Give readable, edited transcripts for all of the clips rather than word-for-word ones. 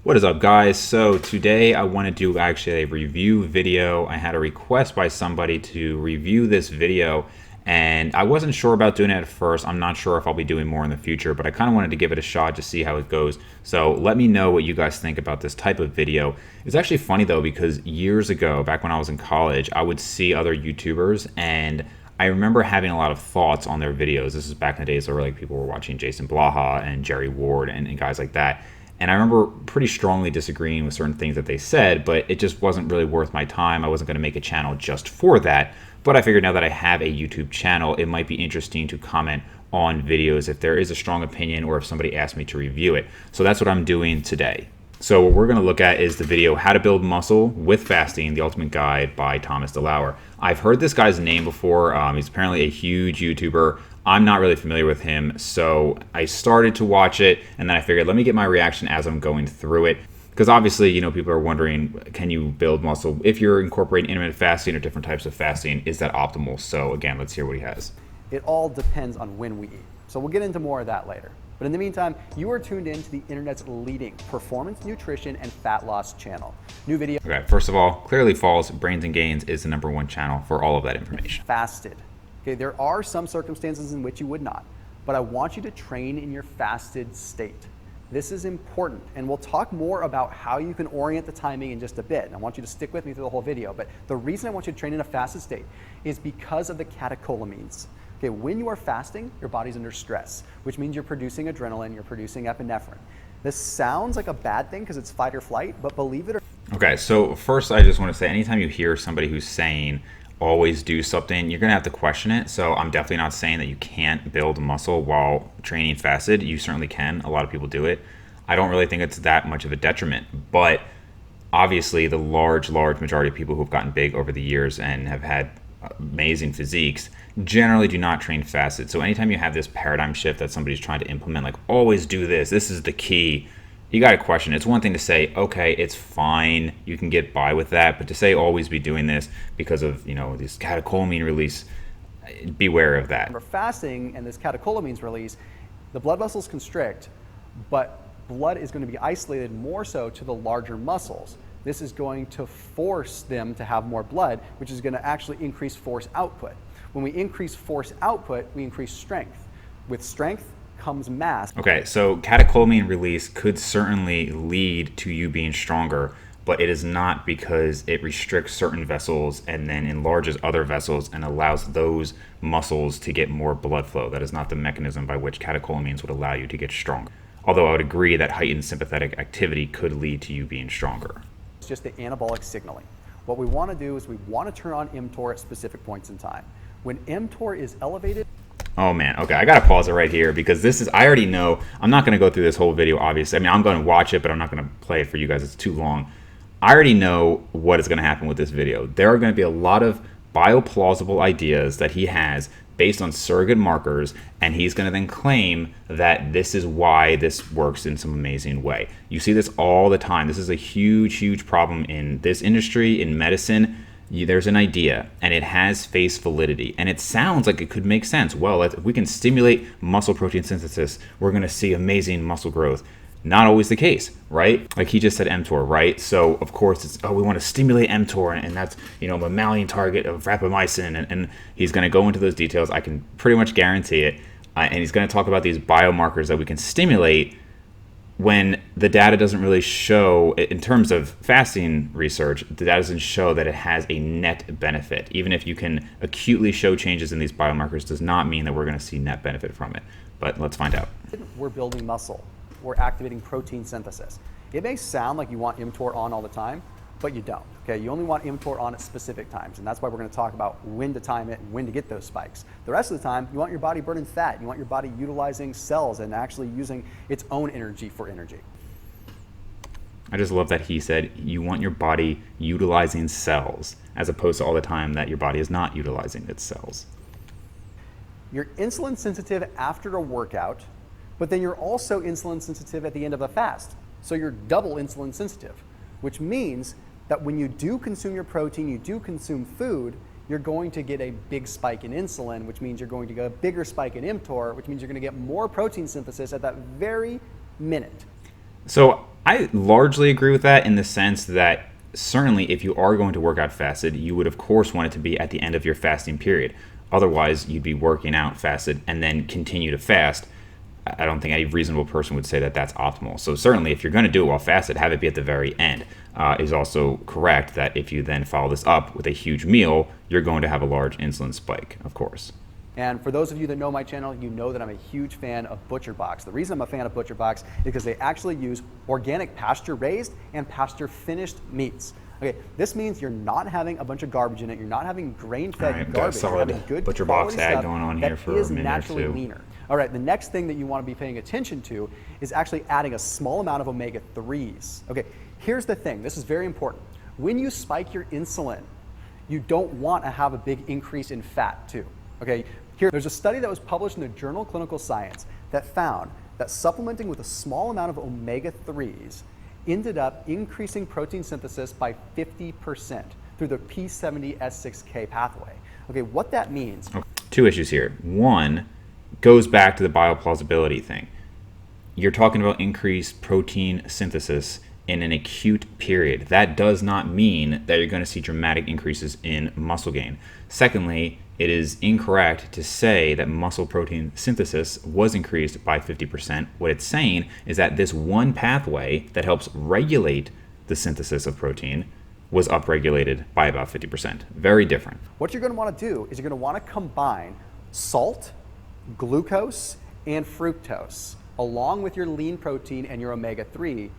What is up, guys? So today I want to do actually a review video. I had a request by somebody to review this video and I wasn't sure about doing it at first. I'm not sure if I'll be doing more in the future, but I kind of wanted to give it a shot to see how it goes. So let me know what you guys think about this type of video. It's actually funny though, because years ago, back when I was in college, I would see other YouTubers and I remember having a lot of thoughts on their videos. This is back in the days where like people were watching Jason Blaha and Jerry Ward and guys like that. And I remember pretty strongly disagreeing with certain things that they said, but it just wasn't really worth my time. I wasn't going to make a channel just for that. But I figured now that I have a YouTube channel, it might be interesting to comment on videos if there is a strong opinion or if somebody asked me to review it. So that's what I'm doing today. So what we're going to look at is the video How to Build Muscle with Fasting, the Ultimate Guide by Thomas DeLauer. I've heard this guy's name before. He's apparently a huge YouTuber. I'm not really familiar with him, so I started to watch it, and then I figured, let me get my reaction as I'm going through it. Because obviously, you know, people are wondering, can you build muscle? If you're incorporating intermittent fasting or different types of fasting, is that optimal? So again, let's hear what he has. It all depends on when we eat. So we'll get into more of that later. But in the meantime, you are tuned in to the internet's leading performance, nutrition, and fat loss channel. New video. Okay, first of all, clearly false. Brains and Gains is the #1 channel for all of that information. Fasted. Okay, there are some circumstances in which you would not, but I want you to train in your fasted state. This is important, and we'll talk more about how you can orient the timing in just a bit. And I want you to stick with me through the whole video, but the reason I want you to train in a fasted state is because of the catecholamines. Okay, when you are fasting, your body's under stress, which means you're producing adrenaline, you're producing epinephrine. This sounds like a bad thing because it's fight or flight, but believe it or not. Okay, so first I just want to say, anytime you hear somebody who's saying always do something, you're gonna have to question it. So I'm definitely not saying that you can't build muscle while training fasted. You certainly can. A lot of people do it. I don't really think it's that much of a detriment, but obviously the large majority of people who've gotten big over the years and have had amazing physiques generally do not train fasted. So anytime you have this paradigm shift that somebody's trying to implement, like always do this is the key, you got to question. It's one thing to say, okay, it's fine, you can get by with that, but to say always be doing this because of, you know, this catecholamine release, beware of that. For fasting and this catecholamines release, the blood vessels constrict, but blood is going to be isolated more so to the larger muscles. This is going to force them to have more blood, which is going to actually increase force output. When we increase force output, we increase strength. With strength comes mass. Okay, so catecholamine release could certainly lead to you being stronger, but it is not because it restricts certain vessels and then enlarges other vessels and allows those muscles to get more blood flow. That is not the mechanism by which catecholamines would allow you to get stronger. Although I would agree that heightened sympathetic activity could lead to you being stronger. It's just the anabolic signaling. What we want to do is we want to turn on mTOR at specific points in time. When mTOR is elevated, oh man, okay, I gotta pause it right here because this is, I already know, I'm not gonna go through this whole video, obviously. I mean, I'm gonna watch it, but I'm not gonna play it for you guys, it's too long. I already know what is gonna happen with this video. There are gonna be a lot of bioplausible ideas that he has based on surrogate markers, and he's gonna then claim that this is why this works in some amazing way. You see this all the time. This is a huge problem in this industry, in medicine. There's an idea and it has face validity and it sounds like it could make sense. Well, if we can stimulate muscle protein synthesis, we're going to see amazing muscle growth. Not always the case, right? Like he just said mTOR, right? So of course it's, oh, we want to stimulate mTOR and that's, you know, a mammalian target of rapamycin, and he's going to go into those details. I can pretty much guarantee it. And he's going to talk about these biomarkers that we can stimulate when the data doesn't really show, in terms of fasting research, the data doesn't show that it has a net benefit. Even if you can acutely show changes in these biomarkers, does not mean that we're going to see net benefit from it. But let's find out. we're building muscle. We're activating protein synthesis. It may sound like you want mTOR on all the time, but you don't. Okay, you only want mTOR on at specific times, and that's why we're going to talk about when to time it and when to get those spikes. The rest of the time, you want your body burning fat. You want your body utilizing cells and actually using its own energy for energy. I just love that he said you want your body utilizing cells, as opposed to all the time that your body is not utilizing its cells. You're insulin sensitive after a workout, but then you're also insulin sensitive at the end of a fast. So you're double insulin sensitive, which means that when you do consume your protein, you do consume food, you're going to get a big spike in insulin, which means you're going to get a bigger spike in mTOR, which means you're going to get more protein synthesis at that very minute. So I largely agree with that in the sense that certainly if you are going to work out fasted, you would of course want it to be at the end of your fasting period. Otherwise, you'd be working out fasted and then continue to fast. I don't think any reasonable person would say that that's optimal. So certainly if you're going to do it while fasted, have it be at the very end. Is also correct that if you then follow this up with a huge meal, you're going to have a large insulin spike, of course. And for those of you that know my channel, you know that I'm a huge fan of ButcherBox. The reason I'm a fan of ButcherBox is because they actually use organic pasture raised and pasture finished meats. Okay, this means you're not having a bunch of garbage in it. You're not having grain-fed garbage. You're having good ButcherBox ad going on here for a minute naturally or two. leaner. All right, the next thing that you want to be paying attention to is actually adding a small amount of omega-3s. Okay, here's the thing. This is very important. When you spike your insulin, you don't want to have a big increase in fat too. Okay, there's a study that was published in the journal Clinical Science that found that supplementing with a small amount of omega-3s ended up increasing protein synthesis by 50% through the P70S6K pathway. Okay, what that means. Two issues here. One goes back to the bioplausibility thing. You're talking about increased protein synthesis in an acute period. That does not mean that you're going to see dramatic increases in muscle gain. Secondly, it is incorrect to say that muscle protein synthesis was increased by 50%. What it's saying is that this one pathway that helps regulate the synthesis of protein was upregulated by about 50%. Very different. What you're going to want to do is you're going to want to combine salt, glucose, and fructose along with your lean protein and your omega-3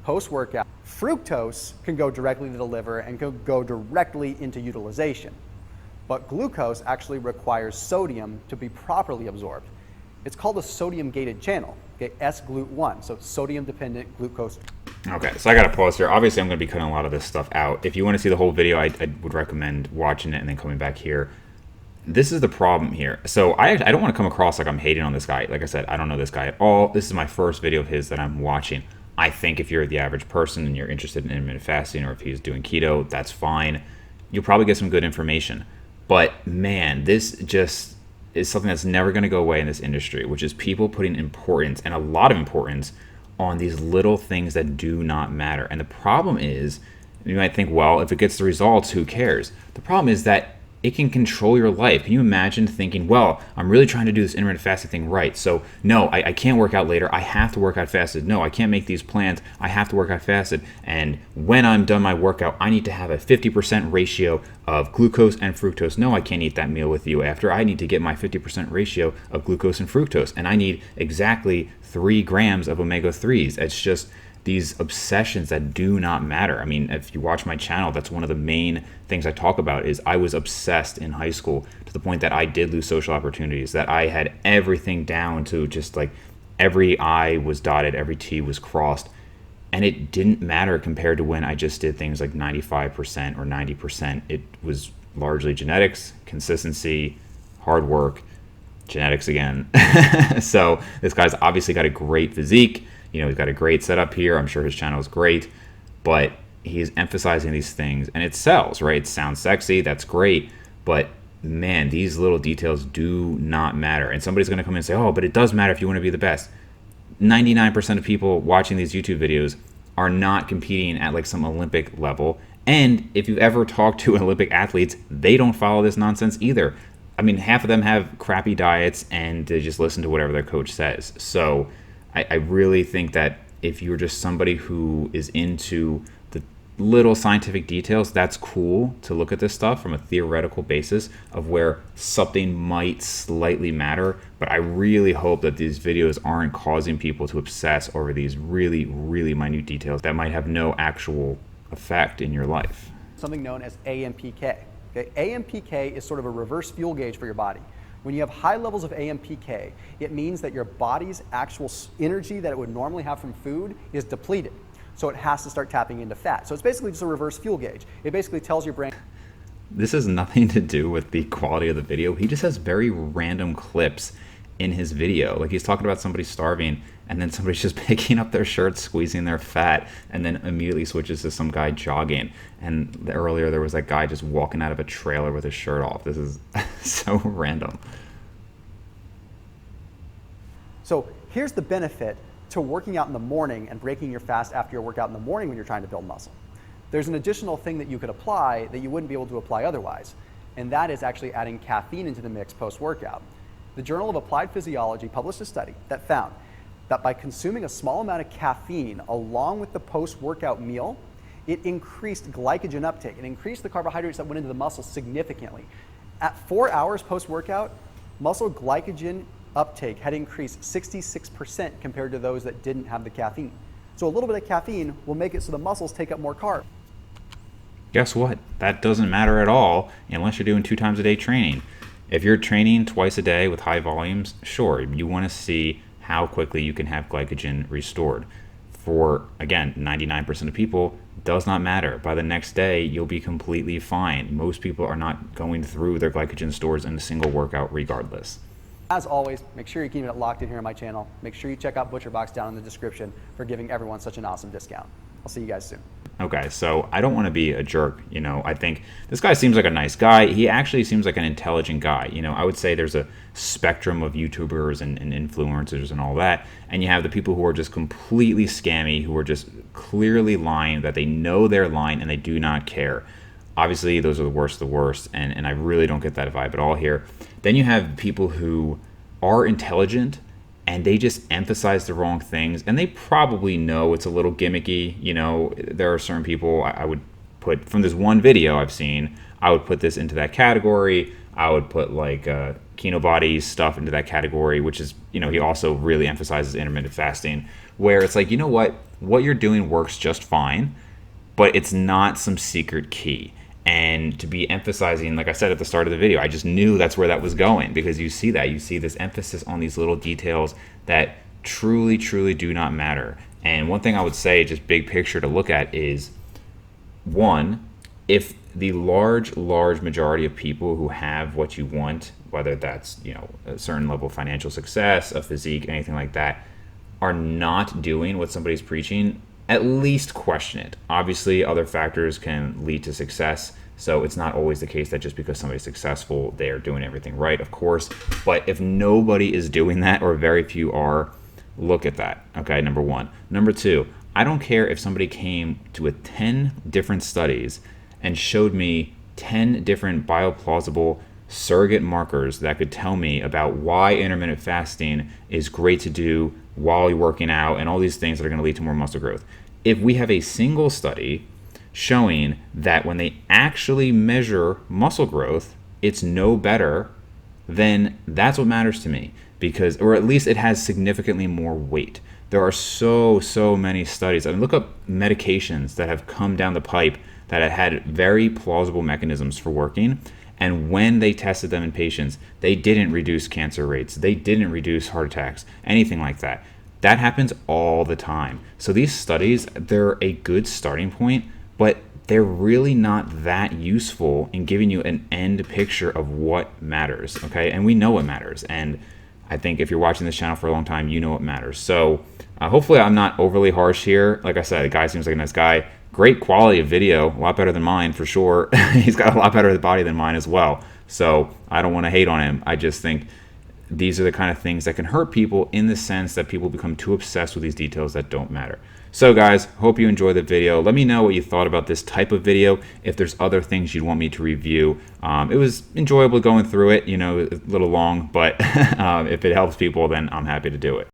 post-workout. Fructose can go directly to the liver and can go directly into utilization. But glucose actually requires sodium to be properly absorbed. It's called a sodium-gated channel, okay, S-GLUT1, so sodium-dependent glucose. Okay, so I got to pause here. Obviously, I'm going to be cutting a lot of this stuff out. If you want to see the whole video, I would recommend watching it and then coming back here. This is the problem here. So I don't want to come across like I'm hating on this guy. Like I said, I don't know this guy at all. This is my first video of his that I'm watching. I think if you're the average person and you're interested in intermittent fasting, or if he's doing keto, that's fine. You'll probably get some good information. But man, this just is something that's never going to go away in this industry, which is people putting importance, and a lot of importance, on these little things that do not matter. And the problem is, you might think, well, if it gets the results, who cares? The problem is that it can control your life. Can you imagine thinking, well, I'm really trying to do this intermittent fasting thing right, so no, I can't work out later. I have to work out fasted. No, I can't make these plans. I have to work out fasted. And when I'm done my workout, I need to have a 50% ratio of glucose and fructose. No, I can't eat that meal with you after. I need to get my 50% ratio of glucose and fructose. And I need exactly 3 grams of omega-3s. It's just these obsessions that do not matter. I mean, if you watch my channel, that's one of the main things I talk about. Is I was obsessed in high school to the point that I did lose social opportunities, that I had everything down to just like every I was dotted, every T was crossed. And it didn't matter compared to when I just did things like 95% or 90%. It was largely genetics, consistency, hard work, genetics again. So this guy's obviously got a great physique. You know, he's got a great setup here. I'm sure his channel is great, but he's emphasizing these things and it sells, right? It sounds sexy. That's great. But man, these little details do not matter. And somebody's going to come in and say, oh, but it does matter if you want to be the best. 99% of people watching these YouTube videos are not competing at like some Olympic level. And if you've ever talked to Olympic athletes, they don't follow this nonsense either. I mean, half of them have crappy diets and they just listen to whatever their coach says. So I really think that if you're just somebody who is into the little scientific details, that's cool to look at this stuff from a theoretical basis of where something might slightly matter. But I really hope that these videos aren't causing people to obsess over these really, really minute details that might have no actual effect in your life. Something known as AMPK. Okay? AMPK is sort of a reverse fuel gauge for your body. When you have high levels of AMPK, it means that your body's actual energy that it would normally have from food is depleted. So it has to start tapping into fat. So it's basically just a reverse fuel gauge. It basically tells your brain. This has nothing to do with the quality of the video. He just has very random clips in his video. Like he's talking about somebody starving and then somebody's just picking up their shirt, squeezing their fat, and then immediately switches to some guy jogging. And earlier there was that guy just walking out of a trailer with his shirt off. This is so random. So here's the benefit to working out in the morning and breaking your fast after your workout in the morning when you're trying to build muscle. There's an additional thing that you could apply that you wouldn't be able to apply otherwise, and that is actually adding caffeine into the mix post-workout. The Journal of Applied Physiology published a study that found that by consuming a small amount of caffeine along with the post-workout meal, it increased glycogen uptake. It increased the carbohydrates that went into the muscle significantly. At 4 hours post-workout, muscle glycogen uptake had increased 66% compared to those that didn't have the caffeine. So a little bit of caffeine will make it so the muscles take up more carbs. Guess what? That doesn't matter at all unless you're doing 2 times a day training. If you're training twice a day with high volumes, sure, you want to see how quickly you can have glycogen restored. For, again, 99% of people, does not matter. By the next day, you'll be completely fine. Most people are not going through their glycogen stores in a single workout regardless. As always, make sure you're keeping it locked in here on my channel. Make sure you check out ButcherBox down in the description for giving everyone such an awesome discount. I'll see you guys soon. Okay, so I don't want to be a jerk, I think this guy seems like a nice guy. He actually seems like an intelligent guy. I would say there's a spectrum of YouTubers and influencers and all that, and you have the people who are just completely scammy, who are just clearly lying, that they know they're lying and they do not care. Obviously, those are the worst of the worst, and I really don't get that vibe at all here. Then you have people who are intelligent, and they just emphasize the wrong things, and they probably know it's a little gimmicky. There are certain people I would put, from this one video I've seen, I would put this into that category. I would put like Kino Body stuff into that category, which is, he also really emphasizes intermittent fasting, where it's like, what you're doing works just fine, but it's not some secret key. And to be emphasizing, like I said at the start of the video, I just knew that's where that was going, because you see this emphasis on these little details that truly, truly do not matter. And one thing I would say, just big picture to look at, is one, if the large majority of people who have what you want, whether that's, a certain level of financial success, a physique, anything like that, are not doing what somebody's preaching, at least question it. Obviously, other factors can lead to success, so it's not always the case that just because somebody's successful, they're doing everything right, of course. But if nobody is doing that, or very few are, look at that, okay, number one. Number two, I don't care if somebody came to with 10 different studies and showed me 10 different bioplausible surrogate markers that could tell me about why intermittent fasting is great to do while you're working out, and all these things that are going to lead to more muscle growth. If we have a single study showing that when they actually measure muscle growth, it's no better, then that's what matters to me, because, or at least it has significantly more weight. There are so many studies. I mean, look up medications that have come down the pipe that have had very plausible mechanisms for working, and when they tested them in patients, they didn't reduce cancer rates, they didn't reduce heart attacks, anything like that. That happens all the time. So these studies, they're a good starting point, but they're really not that useful in giving you an end picture of what matters, okay? And we know what matters, and I think if you're watching this channel for a long time, you know what matters. So hopefully I'm not overly harsh here. Like I said, the guy seems like a nice guy. Great quality of video, a lot better than mine for sure. He's got a lot better body than mine as well. So I don't want to hate on him. I just think these are the kind of things that can hurt people, in the sense that people become too obsessed with these details that don't matter. So guys, hope you enjoyed the video. Let me know what you thought about this type of video, if there's other things you'd want me to review. It was enjoyable going through it, a little long, but if it helps people, then I'm happy to do it.